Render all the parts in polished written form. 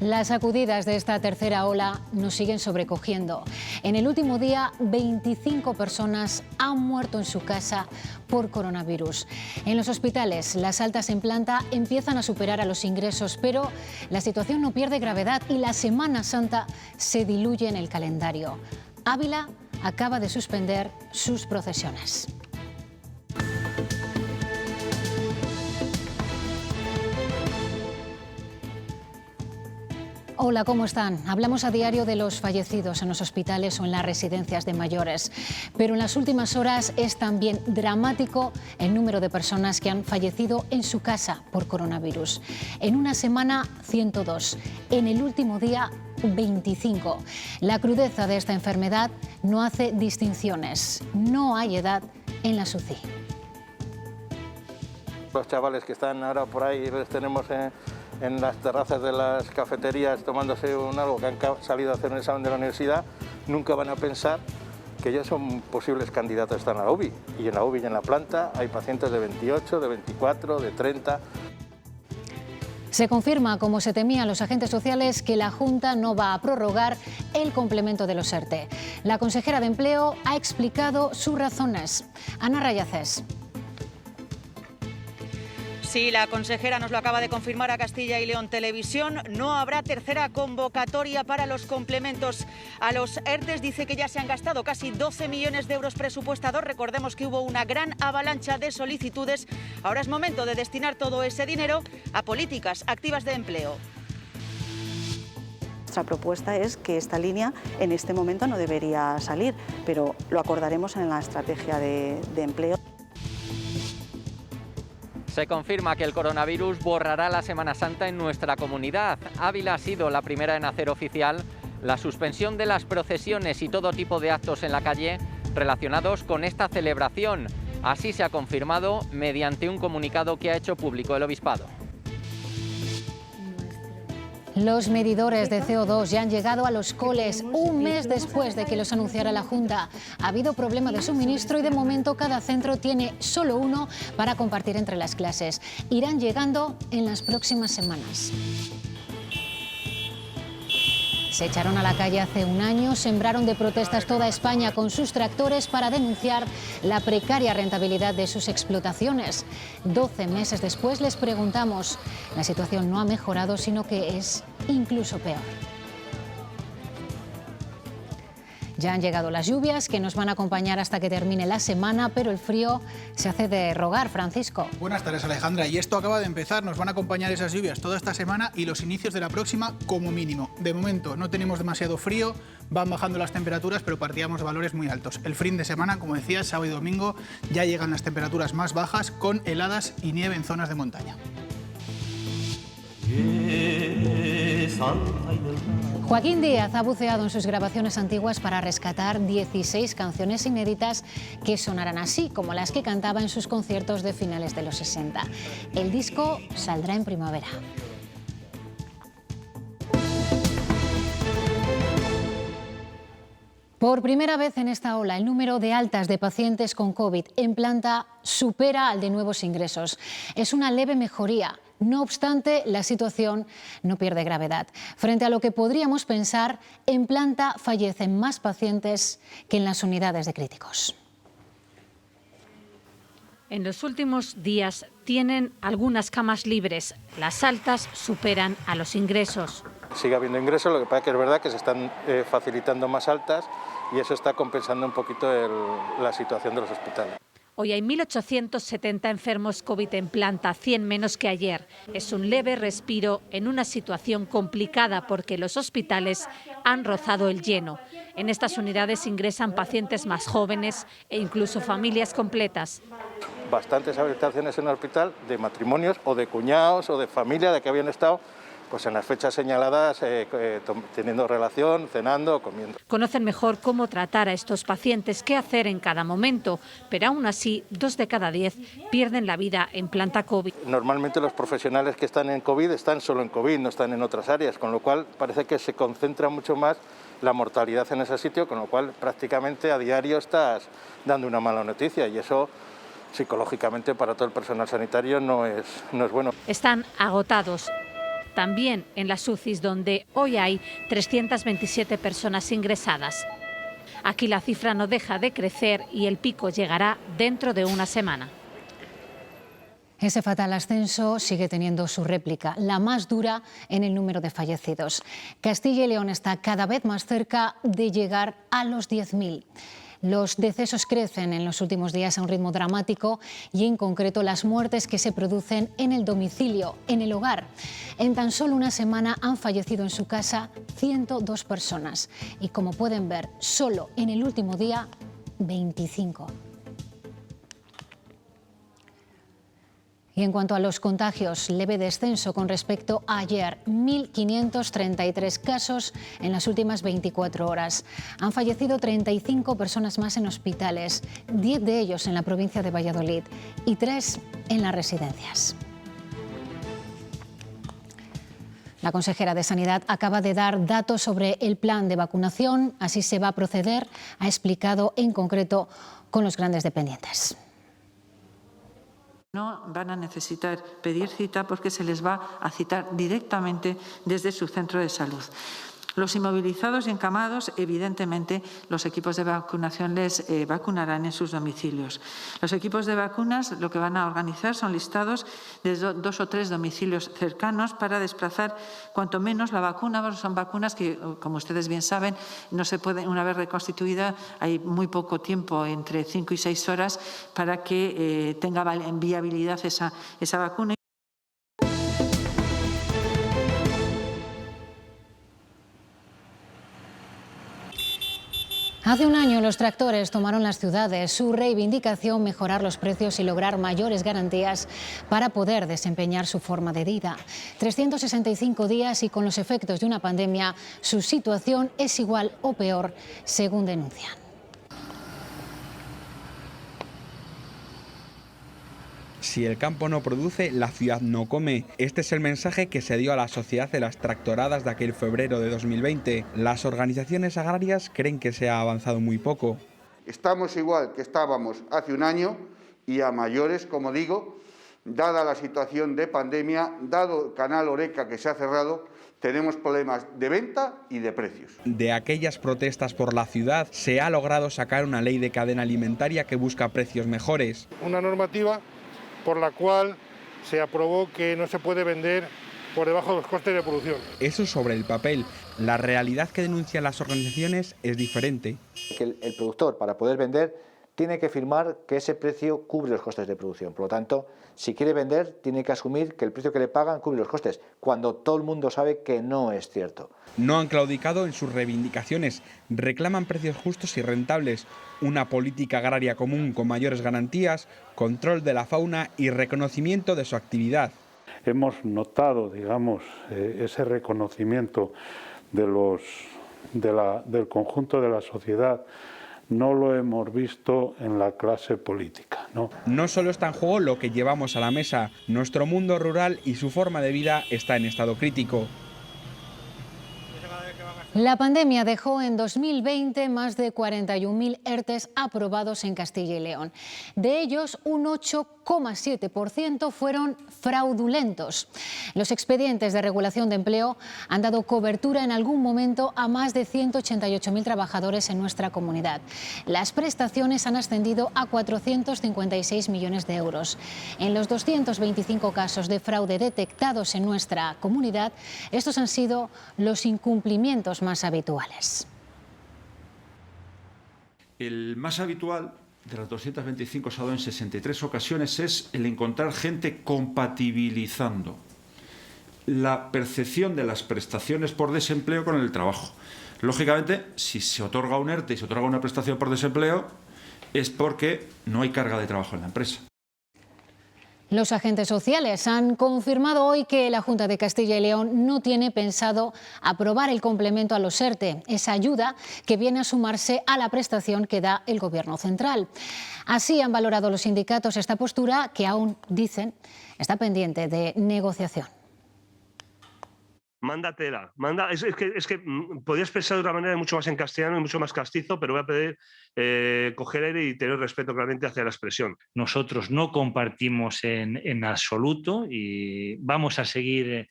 Las sacudidas de esta tercera ola nos siguen sobrecogiendo. En el último día, 25 personas han muerto en su casa por coronavirus. En los hospitales, las altas en planta empiezan a superar a los ingresos, pero la situación no pierde gravedad y la Semana Santa se diluye en el calendario. Ávila acaba de suspender sus procesiones. Hola, ¿cómo están? Hablamos a diario de los fallecidos en los hospitales o en las residencias de mayores, pero en las últimas horas es también dramático el número de personas que han fallecido en su casa por coronavirus. En una semana, 102. En el último día, 25. La crudeza de esta enfermedad no hace distinciones. No hay edad en la UCI. Los chavales que están ahora por ahí les tenemos en las terrazas de las cafeterías tomándose algo, que han salido a hacer un examen de la universidad, nunca van a pensar que ellos son posibles candidatos a estar en la UBI. Y en la UBI y en la planta hay pacientes de 28, de 24, de 30... Se confirma, como se temían los agentes sociales, que la Junta no va a prorrogar el complemento de los ERTE. La consejera de Empleo ha explicado sus razones. Ana Rayacés. Sí, la consejera nos lo acaba de confirmar a Castilla y León Televisión. No habrá tercera convocatoria para los complementos a los ERTEs. Dice que ya se han gastado casi 12 millones de euros presupuestados. Recordemos que hubo una gran avalancha de solicitudes. Ahora es momento de destinar todo ese dinero a políticas activas de empleo. Nuestra propuesta es que esta línea en este momento no debería salir, pero lo acordaremos en la estrategia de empleo. Se confirma que el coronavirus borrará la Semana Santa en nuestra comunidad. Ávila ha sido la primera en hacer oficial la suspensión de las procesiones y todo tipo de actos en la calle relacionados con esta celebración. Así se ha confirmado mediante un comunicado que ha hecho público el Obispado. Los medidores de CO2 ya han llegado a los coles un mes después de que los anunciara la Junta. Ha habido problema de suministro y de momento cada centro tiene solo uno para compartir entre las clases. Irán llegando en las próximas semanas. Se echaron a la calle hace un año, sembraron de protestas toda España con sus tractores para denunciar la precaria rentabilidad de sus explotaciones. 12 meses después les preguntamos, la situación no ha mejorado, sino que es incluso peor. Ya han llegado las lluvias que nos van a acompañar hasta que termine la semana, pero el frío se hace de rogar, Francisco. Buenas tardes, Alejandra. Y esto acaba de empezar. Nos van a acompañar esas lluvias toda esta semana y los inicios de la próxima como mínimo. De momento no tenemos demasiado frío, van bajando las temperaturas, pero partíamos de valores muy altos. El fin de semana, como decías, sábado y domingo, ya llegan las temperaturas más bajas con heladas y nieve en zonas de montaña. Joaquín Díaz ha buceado en sus grabaciones antiguas para rescatar 16 canciones inéditas que sonarán así, como las que cantaba en sus conciertos de finales de los 60. El disco saldrá en primavera. Por primera vez en esta ola, el número de altas de pacientes con COVID en planta supera al de nuevos ingresos. Es una leve mejoría. No obstante, la situación no pierde gravedad. Frente a lo que podríamos pensar, en planta fallecen más pacientes que en las unidades de críticos. En los últimos días tienen algunas camas libres. Las altas superan a los ingresos. Sigue habiendo ingresos, lo que pasa es que es verdad que se están facilitando más altas y eso está compensando un poquito la situación de los hospitales. Hoy hay 1.870 enfermos COVID en planta, 100 menos que ayer. Es un leve respiro en una situación complicada porque los hospitales han rozado el lleno. En estas unidades ingresan pacientes más jóvenes e incluso familias completas. Bastantes habitaciones en el hospital de matrimonios o de cuñados o de familia de que habían estado pues en las fechas señaladas teniendo relación, cenando, comiendo. Conocen mejor cómo tratar a estos pacientes, qué hacer en cada momento, pero aún así 2 de cada 10 pierden la vida en planta COVID. Normalmente los profesionales que están en COVID están solo en COVID, no están en otras áreas, con lo cual parece que se concentra mucho más la mortalidad en ese sitio, con lo cual prácticamente a diario estás dando una mala noticia y eso psicológicamente para todo el personal sanitario no es bueno. Están agotados. también en las UCIs, donde hoy hay 327 personas ingresadas. Aquí la cifra no deja de crecer y el pico llegará dentro de una semana. Ese fatal ascenso sigue teniendo su réplica, la más dura en el número de fallecidos. Castilla y León está cada vez más cerca de llegar a los 10.000. Los decesos crecen en los últimos días a un ritmo dramático y en concreto las muertes que se producen en el domicilio, en el hogar. En tan solo una semana han fallecido en su casa 102 personas y, como pueden ver, solo en el último día 25. Y en cuanto a los contagios, leve descenso con respecto a ayer, 1.533 casos en las últimas 24 horas. Han fallecido 35 personas más en hospitales, 10 de ellos en la provincia de Valladolid y 3 en las residencias. La consejera de Sanidad acaba de dar datos sobre el plan de vacunación. Así se va a proceder, ha explicado en concreto con los grandes dependientes. No van a necesitar pedir cita porque se les va a citar directamente desde su centro de salud. Los inmovilizados y encamados, evidentemente, los equipos de vacunación les vacunarán en sus domicilios. Los equipos de vacunas lo que van a organizar son listados de 2 o 3 domicilios cercanos para desplazar cuanto menos la vacuna. Son vacunas que, como ustedes bien saben, no se pueden, una vez reconstituida, hay muy poco tiempo, entre 5 y 6 horas, para que tenga viabilidad esa vacuna. Hace un año los tractores tomaron las ciudades. Su reivindicación, mejorar los precios y lograr mayores garantías para poder desempeñar su forma de vida. 365 días y con los efectos de una pandemia, su situación es igual o peor, según denuncian. Si el campo no produce, la ciudad no come. Este es el mensaje que se dio a la sociedad de las tractoradas de aquel febrero de 2020. Las organizaciones agrarias creen que se ha avanzado muy poco. Estamos igual que estábamos hace un año y a mayores, como digo, dada la situación de pandemia, dado el canal Horeca que se ha cerrado, tenemos problemas de venta y de precios. De aquellas protestas por la ciudad se ha logrado sacar una ley de cadena alimentaria que busca precios mejores. Una normativa por la cual se aprobó que no se puede vender por debajo de los costes de producción. Eso sobre el papel. La realidad que denuncian las organizaciones es diferente. El productor, para poder vender, tiene que firmar que ese precio cubre los costes de producción. Por lo tanto, si quiere vender, tiene que asumir que el precio que le pagan cubre los costes, cuando todo el mundo sabe que no es cierto. No han claudicado en sus reivindicaciones. Reclaman precios justos y rentables, una política agraria común con mayores garantías, control de la fauna y reconocimiento de su actividad. Hemos notado, digamos, ese reconocimiento del conjunto de la sociedad. No lo hemos visto en la clase política, ¿no? No solo está en juego lo que llevamos a la mesa, nuestro mundo rural y su forma de vida está en estado crítico. La pandemia dejó en 2020 más de 41.000 ERTEs aprobados en Castilla y León. De ellos, un 8,7% fueron fraudulentos. Los expedientes de regulación de empleo han dado cobertura en algún momento a más de 188.000 trabajadores en nuestra comunidad. Las prestaciones han ascendido a 456 millones de euros. En los 225 casos de fraude detectados en nuestra comunidad, estos han sido los incumplimientos más habituales. El más habitual de las 225 se ha dado en 63 ocasiones es el encontrar gente compatibilizando la percepción de las prestaciones por desempleo con el trabajo. Lógicamente, si se otorga un ERTE y se otorga una prestación por desempleo, es porque no hay carga de trabajo en la empresa. Los agentes sociales han confirmado hoy que la Junta de Castilla y León no tiene pensado aprobar el complemento a los ERTE, esa ayuda que viene a sumarse a la prestación que da el Gobierno central. Así han valorado los sindicatos esta postura que aún, dicen, está pendiente de negociación. Manda tela, es que podría expresar de otra manera mucho más en castellano y mucho más castizo, pero voy a pedir coger aire y tener respeto claramente hacia la expresión. Nosotros no compartimos en absoluto y vamos a seguir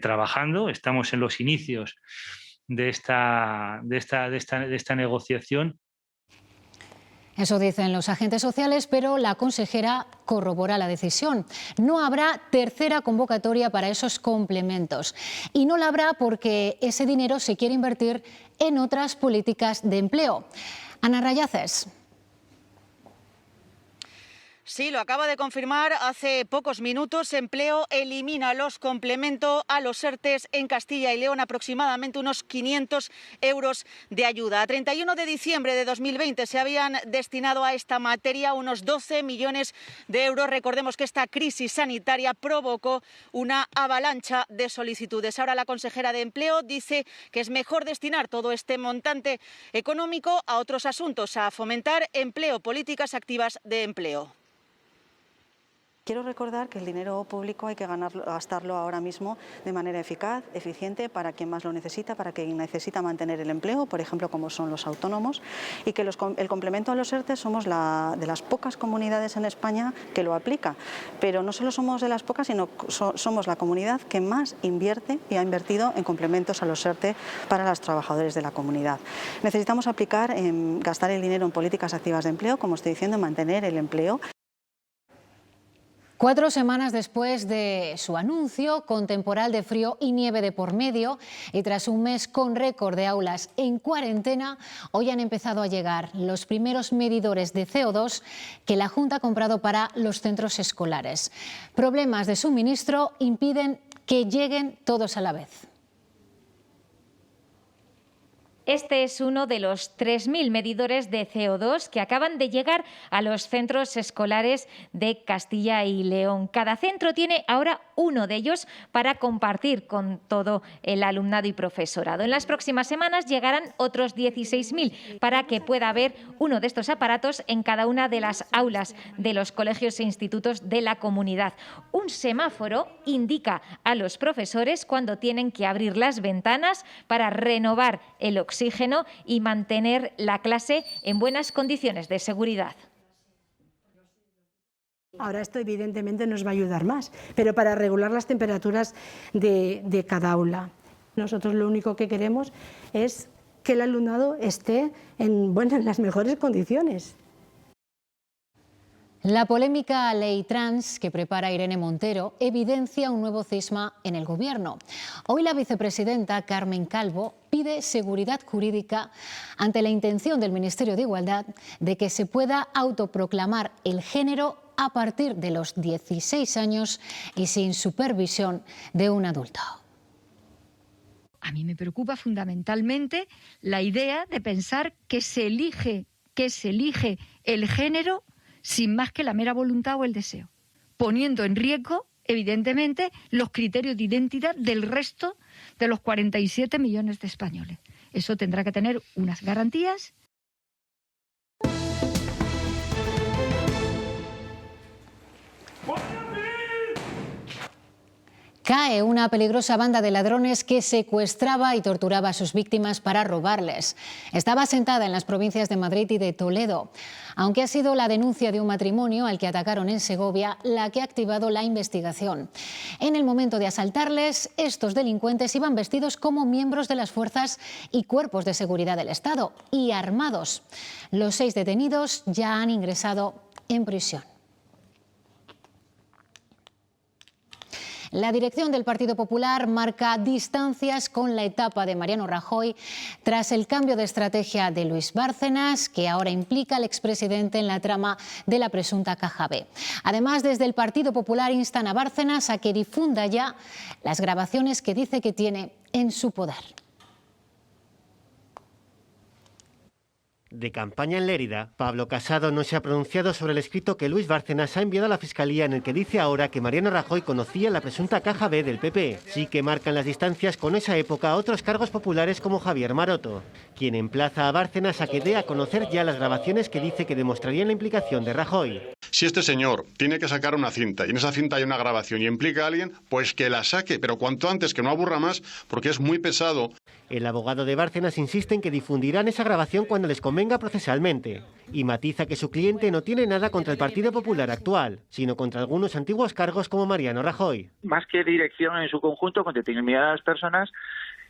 trabajando. Estamos en los inicios de esta negociación. Eso dicen los agentes sociales, pero la consejera corrobora la decisión. No habrá tercera convocatoria para esos complementos. Y no la habrá porque ese dinero se quiere invertir en otras políticas de empleo. Ana Rayaces. Sí, lo acaba de confirmar hace pocos minutos. Empleo elimina los complementos a los ERTEs en Castilla y León, aproximadamente unos 500 euros de ayuda. A 31 de diciembre de 2020 se habían destinado a esta materia unos 12 millones de euros. Recordemos que esta crisis sanitaria provocó una avalancha de solicitudes. Ahora la consejera de Empleo dice que es mejor destinar todo este montante económico a otros asuntos, a fomentar empleo, políticas activas de empleo. Quiero recordar que el dinero público hay que gastarlo ahora mismo de manera eficaz, eficiente, para quien más lo necesita, para quien necesita mantener el empleo, por ejemplo, como son los autónomos, y que el complemento a los ERTE somos de las pocas comunidades en España que lo aplica. Pero no solo somos de las pocas, sino somos la comunidad que más invierte y ha invertido en complementos a los ERTE para los trabajadores de la comunidad. Necesitamos gastar el dinero en políticas activas de empleo, como estoy diciendo, mantener el empleo. 4 semanas después de su anuncio, con temporal de frío y nieve de por medio, y tras un mes con récord de aulas en cuarentena, hoy han empezado a llegar los primeros medidores de CO2 que la Junta ha comprado para los centros escolares. Problemas de suministro impiden que lleguen todos a la vez. Este es uno de los 3.000 medidores de CO2 que acaban de llegar a los centros escolares de Castilla y León. Cada centro tiene ahora uno de ellos para compartir con todo el alumnado y profesorado. En las próximas semanas llegarán otros 16.000 para que pueda haber uno de estos aparatos en cada una de las aulas de los colegios e institutos de la comunidad. Un semáforo indica a los profesores cuando tienen que abrir las ventanas para renovar el oxígeno y mantener la clase en buenas condiciones de seguridad. Ahora esto evidentemente nos va a ayudar más, pero para regular las temperaturas de cada aula. Nosotros lo único que queremos es que el alumnado esté en las mejores condiciones. La polémica ley trans que prepara Irene Montero evidencia un nuevo cisma en el Gobierno. Hoy la vicepresidenta Carmen Calvo pide seguridad jurídica ante la intención del Ministerio de Igualdad de que se pueda autoproclamar el género a partir de los 16 años y sin supervisión de un adulto. A mí me preocupa fundamentalmente la idea de pensar que se elige el género sin más que la mera voluntad o el deseo, poniendo en riesgo, evidentemente, los criterios de identidad del resto de los 47 millones de españoles. Eso tendrá que tener unas garantías. Cae una peligrosa banda de ladrones que secuestraba y torturaba a sus víctimas para robarles. Estaba asentada en las provincias de Madrid y de Toledo, aunque ha sido la denuncia de un matrimonio al que atacaron en Segovia la que ha activado la investigación. En el momento de asaltarles, estos delincuentes iban vestidos como miembros de las fuerzas y cuerpos de seguridad del Estado y armados. Los 6 detenidos ya han ingresado en prisión. La dirección del Partido Popular marca distancias con la etapa de Mariano Rajoy tras el cambio de estrategia de Luis Bárcenas, que ahora implica al expresidente en la trama de la presunta Caja B. Además, desde el Partido Popular instan a Bárcenas a que difunda ya las grabaciones que dice que tiene en su poder. De campaña en Lérida, Pablo Casado no se ha pronunciado sobre el escrito que Luis Bárcenas ha enviado a la Fiscalía en el que dice ahora que Mariano Rajoy conocía la presunta Caja B del PP. Sí que marcan las distancias con esa época a otros cargos populares como Javier Maroto, quien emplaza a Bárcenas a que dé a conocer ya las grabaciones que dice que demostrarían la implicación de Rajoy. Si este señor tiene que sacar una cinta y en esa cinta hay una grabación y implica a alguien, pues que la saque, pero cuanto antes, que no aburra más, porque es muy pesado. El abogado de Bárcenas insiste en que difundirán esa grabación cuando les convenga procesalmente y matiza que su cliente no tiene nada contra el Partido Popular actual, sino contra algunos antiguos cargos como Mariano Rajoy. Más que dirección en su conjunto, con determinadas personas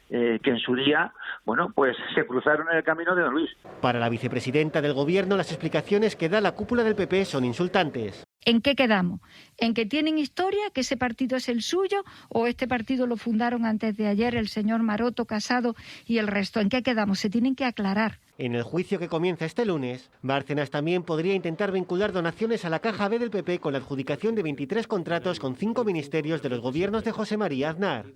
que en su día, bueno, pues se cruzaron en el camino de don Luis. Para la vicepresidenta del Gobierno, las explicaciones que da la cúpula del PP son insultantes. ¿En qué quedamos? ¿En que tienen historia, que ese partido es el suyo, o este partido lo fundaron antes de ayer el señor Maroto, Casado y el resto? ¿En qué quedamos? Se tienen que aclarar. En el juicio que comienza este lunes, Bárcenas también podría intentar vincular donaciones a la caja B del PP con la adjudicación de 23 contratos con 5 ministerios de los gobiernos de José María Aznar.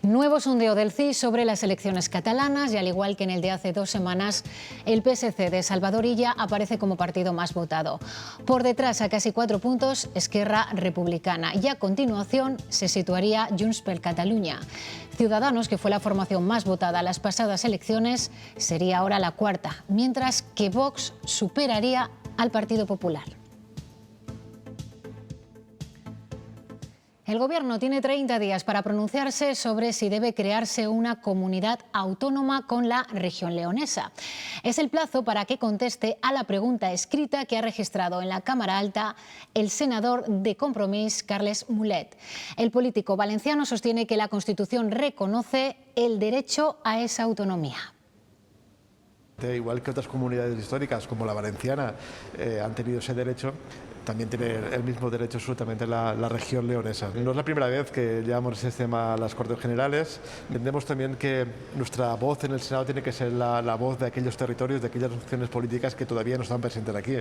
Nuevo sondeo del CIS sobre las elecciones catalanas y al igual que en el de hace 2 semanas, el PSC de Salvador Illa aparece como partido más votado. Por detrás, a casi 4 puntos, Esquerra Republicana y a continuación se situaría Junts per Catalunya. Ciudadanos, que fue la formación más votada a las pasadas elecciones, sería ahora la cuarta, mientras que Vox superaría al Partido Popular. El Gobierno tiene 30 días para pronunciarse sobre si debe crearse una comunidad autónoma con la región leonesa. Es el plazo para que conteste a la pregunta escrita que ha registrado en la Cámara Alta el senador de Compromís, Carles Mulet. El político valenciano sostiene que la Constitución reconoce el derecho a esa autonomía. Igual que otras comunidades históricas, como la valenciana, han tenido ese derecho, también tiene el mismo derecho absolutamente la región leonesa. No es la primera vez que llevamos ese tema a las Cortes Generales. Entendemos también que nuestra voz en el Senado tiene que ser la voz de aquellos territorios, de aquellas opciones políticas que todavía no están presentes aquí.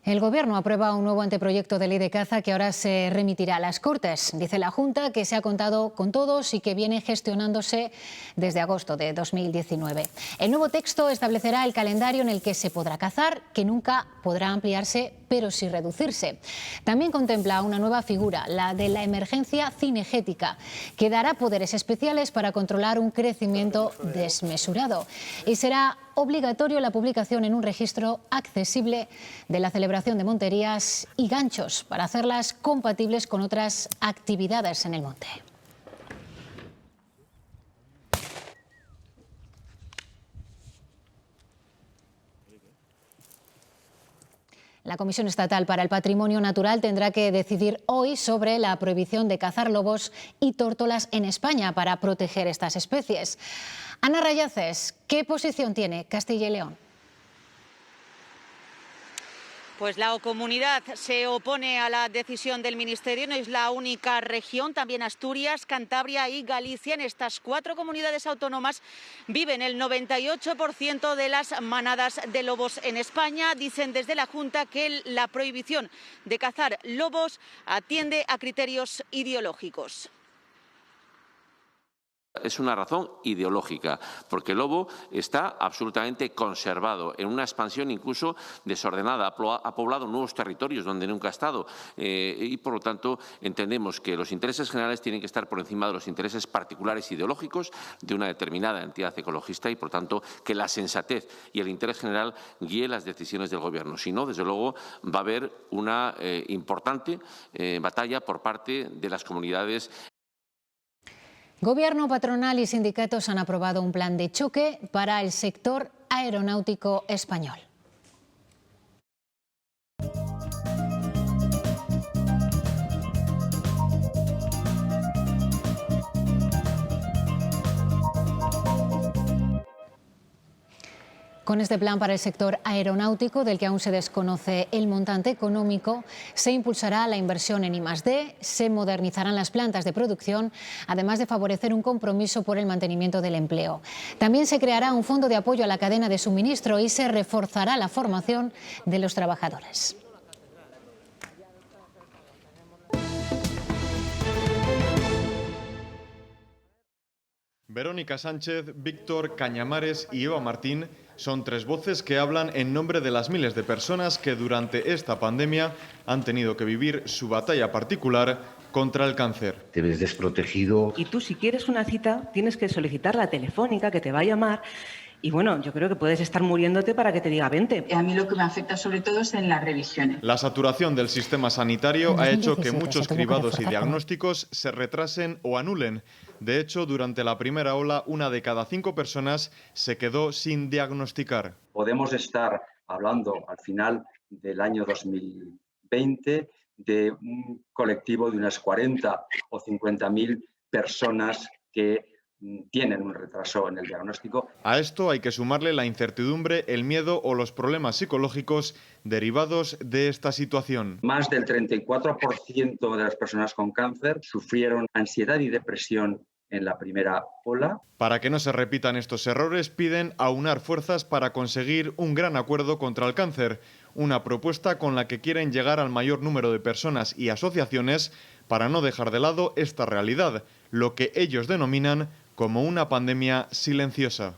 El Gobierno aprueba un nuevo anteproyecto de ley de caza que ahora se remitirá a las Cortes. Dice la Junta que se ha contado con todos y que viene gestionándose desde agosto de 2019. El nuevo texto establecerá el calendario en el que se podrá cazar, que nunca podrá ampliarse, pero sí reducirse. También contempla una nueva figura, la de la emergencia cinegética, que dará poderes especiales para controlar un crecimiento desmesurado. Y será obligatorio la publicación en un registro accesible de la celebración de monterías y ganchos para hacerlas compatibles con otras actividades en el monte. La Comisión Estatal para el Patrimonio Natural tendrá que decidir hoy sobre la prohibición de cazar lobos y tórtolas en España para proteger estas especies. Ana Rayaces, ¿qué posición tiene Castilla y León? Pues la comunidad se opone a la decisión del Ministerio, no es la única región, también Asturias, Cantabria y Galicia. En estas 4 comunidades autónomas viven el 98% de las manadas de lobos en España. Dicen desde la Junta que la prohibición de cazar lobos atiende a criterios ideológicos. Es una razón ideológica, porque el lobo está absolutamente conservado, en una expansión incluso desordenada, ha poblado nuevos territorios donde nunca ha estado y, por lo tanto, entendemos que los intereses generales tienen que estar por encima de los intereses particulares ideológicos de una determinada entidad ecologista y, por tanto, que la sensatez y el interés general guíe las decisiones del Gobierno. Si no, desde luego, va a haber una importante batalla por parte de las comunidades. Gobierno, patronal y sindicatos han aprobado un plan de choque para el sector aeronáutico español. Con este plan para el sector aeronáutico, del que aún se desconoce el montante económico, se impulsará la inversión en I+D, se modernizarán las plantas de producción, además de favorecer un compromiso por el mantenimiento del empleo. También se creará un fondo de apoyo a la cadena de suministro y se reforzará la formación de los trabajadores. Verónica Sánchez, Víctor Cañamares y Eva Martín son 3 voces que hablan en nombre de las miles de personas que durante esta pandemia han tenido que vivir su batalla particular contra el cáncer. Te ves desprotegido. Y tú, si quieres una cita, tienes que solicitar la telefónica que te va a llamar Y bueno, yo creo que puedes estar muriéndote para que te diga 20. A mí lo que me afecta sobre todo es en las revisiones. La saturación del sistema sanitario ha hecho que muchos cribados y diagnósticos se retrasen o anulen. De hecho, durante la primera ola, 1 de cada 5 personas se quedó sin diagnosticar. Podemos estar hablando al final del año 2020 de un colectivo de unas 40 o 50.000 personas que tienen un retraso en el diagnóstico. A esto hay que sumarle la incertidumbre, el miedo o los problemas psicológicos derivados de esta situación. Más del 34% de las personas con cáncer sufrieron ansiedad y depresión en la primera ola. Para que no se repitan estos errores, piden aunar fuerzas para conseguir un gran acuerdo contra el cáncer, una propuesta con la que quieren llegar al mayor número de personas y asociaciones para no dejar de lado esta realidad, lo que ellos denominan como una pandemia silenciosa.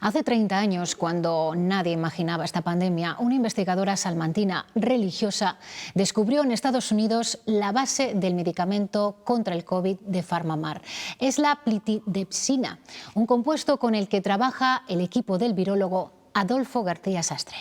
Hace 30 años, cuando nadie imaginaba esta pandemia, una investigadora salmantina religiosa descubrió en Estados Unidos la base del medicamento contra el COVID de PharmaMar. Es la plitidepsina, un compuesto con el que trabaja el equipo del virólogo Adolfo García Sastre.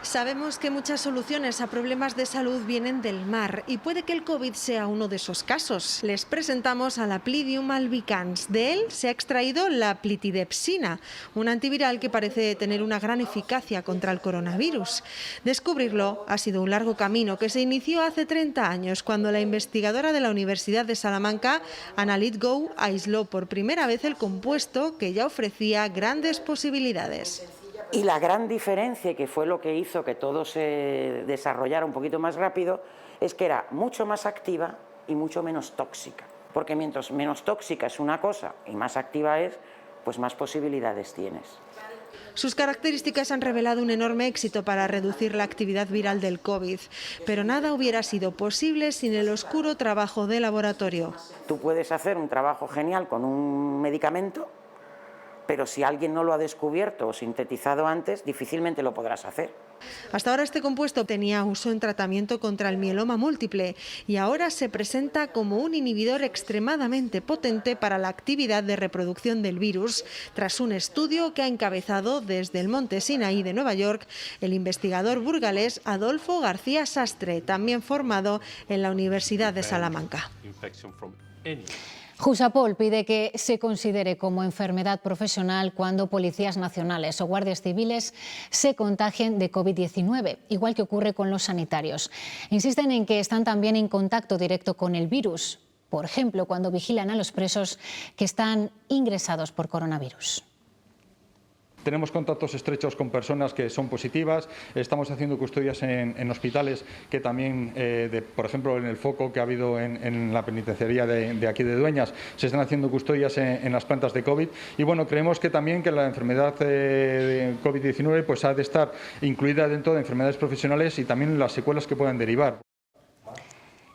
Sabemos que muchas soluciones a problemas de salud vienen del mar y puede que el COVID sea uno de esos casos. Les presentamos a la Plidium albicans. De él se ha extraído la plitidepsina, un antiviral que parece tener una gran eficacia contra el coronavirus. Descubrirlo ha sido un largo camino que se inició hace 30 años cuando la investigadora de la Universidad de Salamanca, Anna Lithgow, aisló por primera vez el compuesto que ya ofrecía grandes posibilidades. Y la gran diferencia, que fue lo que hizo que todo se desarrollara un poquito más rápido, es que era mucho más activa y mucho menos tóxica. Porque mientras menos tóxica es una cosa y más activa es, pues más posibilidades tienes. Sus características han revelado un enorme éxito para reducir la actividad viral del COVID, pero nada hubiera sido posible sin el oscuro trabajo de laboratorio. Tú puedes hacer un trabajo genial con un medicamento, pero si alguien no lo ha descubierto o sintetizado antes, difícilmente lo podrás hacer. Hasta ahora este compuesto tenía uso en tratamiento contra el mieloma múltiple y ahora se presenta como un inhibidor extremadamente potente para la actividad de reproducción del virus, tras un estudio que ha encabezado desde el Monte Sinaí de Nueva York el investigador burgalés Adolfo García Sastre, también formado en la Universidad de Salamanca. Jusapol pide que se considere como enfermedad profesional cuando policías nacionales o guardias civiles se contagien de COVID-19, igual que ocurre con los sanitarios. Insisten en que están también en contacto directo con el virus, por ejemplo, cuando vigilan a los presos que están ingresados por coronavirus. Tenemos contactos estrechos con personas que son positivas, estamos haciendo custodias en hospitales que también, por ejemplo, en el foco que ha habido en la penitenciaría de aquí de Dueñas, se están haciendo custodias en las plantas de COVID y bueno, creemos que también que la enfermedad de COVID-19 pues ha de estar incluida dentro de enfermedades profesionales y también las secuelas que puedan derivar.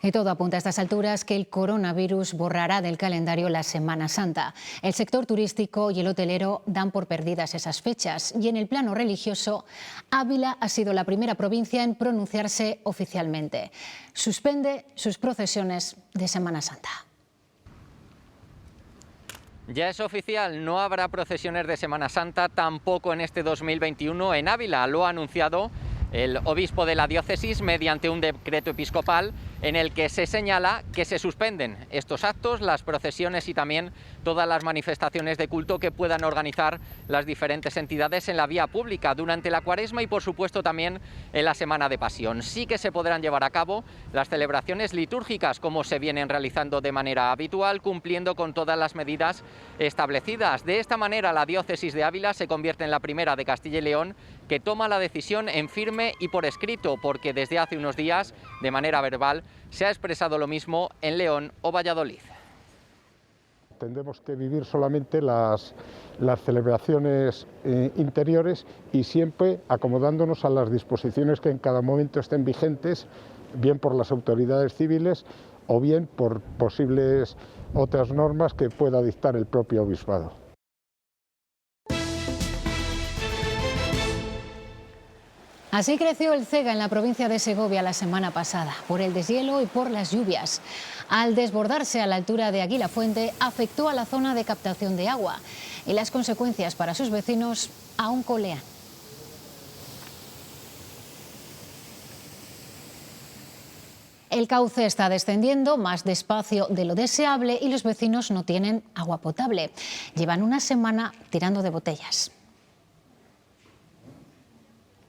Y todo apunta a estas alturas que el coronavirus borrará del calendario la Semana Santa. El sector turístico y el hotelero dan por perdidas esas fechas y en el plano religioso, Ávila ha sido la primera provincia en pronunciarse oficialmente. Suspende sus procesiones de Semana Santa. Ya es oficial, no habrá procesiones de Semana Santa tampoco en este 2021 en Ávila. Lo ha anunciado el obispo de la diócesis mediante un decreto episcopal en el que se señala que se suspenden estos actos, las procesiones y también todas las manifestaciones de culto que puedan organizar las diferentes entidades en la vía pública durante la Cuaresma y por supuesto también en la Semana de Pasión. Sí que se podrán llevar a cabo las celebraciones litúrgicas como se vienen realizando de manera habitual, cumpliendo con todas las medidas establecidas. De esta manera la diócesis de Ávila se convierte en la primera de Castilla y León que toma la decisión en firme y por escrito, porque desde hace unos días, de manera verbal, se ha expresado lo mismo en León o Valladolid. Tendremos que vivir solamente las celebraciones interiores y siempre acomodándonos a las disposiciones que en cada momento estén vigentes, bien por las autoridades civiles o bien por posibles otras normas que pueda dictar el propio obispado. Así creció el Cega en la provincia de Segovia la semana pasada, por el deshielo y por las lluvias. Al desbordarse a la altura de Aguilafuente, afectó a la zona de captación de agua y las consecuencias para sus vecinos aún colean. El cauce está descendiendo más despacio de lo deseable y los vecinos no tienen agua potable. Llevan una semana tirando de botellas.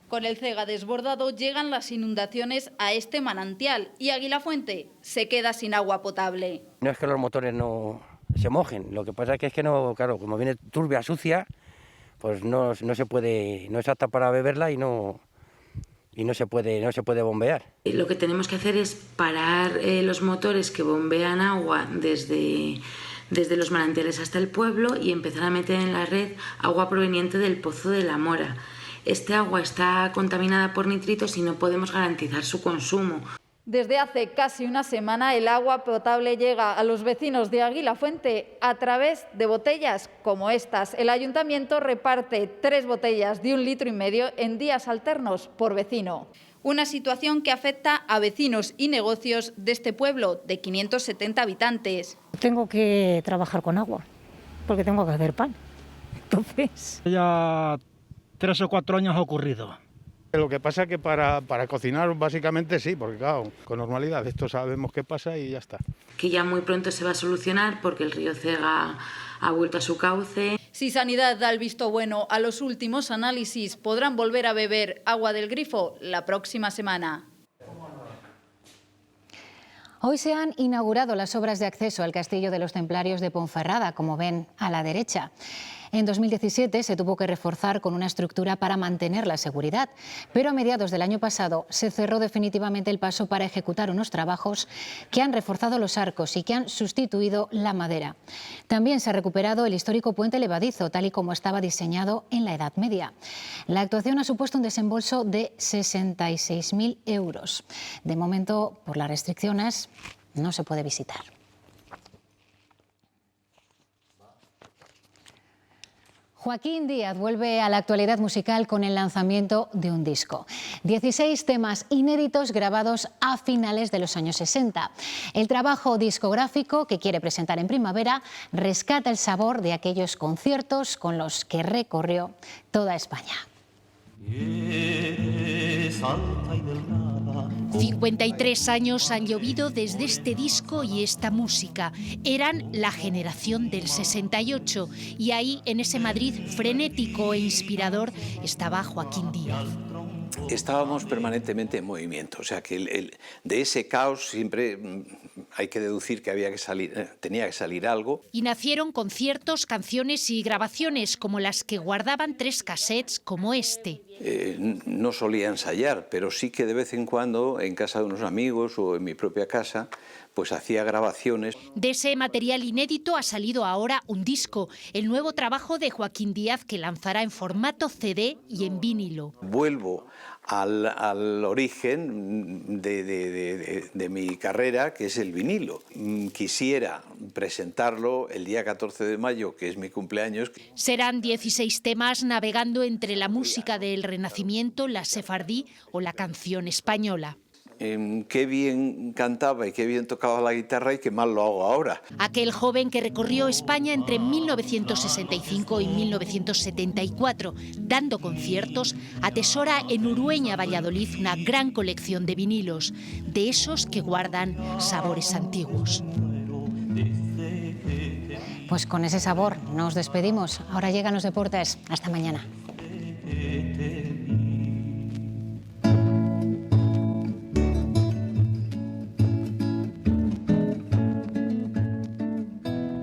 Con el Cega desbordado llegan las inundaciones a este manantial y Aguilafuente se queda sin agua potable. No es que los motores no se mojen, lo que pasa es que no, claro, como viene turbia, sucia, pues no se puede, no es apta para beberla y no se puede bombear. Lo que tenemos que hacer es parar los motores que bombean agua desde los manantiales hasta el pueblo y empezar a meter en la red agua proveniente del Pozo de la Mora. Este agua está contaminada por nitritos y no podemos garantizar su consumo. Desde hace casi una semana el agua potable llega a los vecinos de Aguilafuente a través de botellas como estas. El ayuntamiento reparte 3 botellas de 1,5 litros en días alternos por vecino. Una situación que afecta a vecinos y negocios de este pueblo de 570 habitantes. Tengo que trabajar con agua porque tengo que hacer pan. Entonces, ya 3 o 4 años ha ocurrido. Lo que pasa es que para cocinar básicamente sí, porque claro, con normalidad esto sabemos qué pasa y ya está. Que ya muy pronto se va a solucionar porque el río Cega ha vuelto a su cauce. Si Sanidad da el visto bueno a los últimos análisis, podrán volver a beber agua del grifo la próxima semana. Hoy se han inaugurado las obras de acceso al Castillo de los Templarios de Ponferrada, como ven a la derecha. En 2017 se tuvo que reforzar con una estructura para mantener la seguridad, pero a mediados del año pasado se cerró definitivamente el paso para ejecutar unos trabajos que han reforzado los arcos y que han sustituido la madera. También se ha recuperado el histórico puente levadizo, tal y como estaba diseñado en la Edad Media. La actuación ha supuesto un desembolso de 66.000 euros. De momento, por las restricciones, no se puede visitar. Joaquín Díaz vuelve a la actualidad musical con el lanzamiento de un disco. 16 temas inéditos grabados a finales de los años 60. El trabajo discográfico que quiere presentar en primavera rescata el sabor de aquellos conciertos con los que recorrió toda España. 53 años han llovido desde este disco y esta música. Eran la generación del 68 y ahí, en ese Madrid frenético e inspirador, estaba Joaquín Díaz. Estábamos permanentemente en movimiento, o sea que de ese caos siempre hay que deducir que tenía que salir algo. Y nacieron conciertos, canciones y grabaciones como las que guardaban 3 cassettes como este. No solía ensayar, pero sí que de vez en cuando en casa de unos amigos o en mi propia casa pues hacía grabaciones. De ese material inédito ha salido ahora un disco, el nuevo trabajo de Joaquín Díaz que lanzará en formato CD y en vinilo. Vuelvo al origen de mi carrera, que es el vinilo. Quisiera presentarlo el día 14 de mayo, que es mi cumpleaños. Serán 16 temas navegando entre la música del Renacimiento, la sefardí o la canción española. Qué bien cantaba y qué bien tocaba la guitarra y qué mal lo hago ahora. Aquel joven que recorrió España entre 1965 y 1974, dando conciertos, atesora en Urueña, Valladolid, una gran colección de vinilos, de esos que guardan sabores antiguos. Pues con ese sabor nos despedimos. Ahora llegan los deportes. Hasta mañana.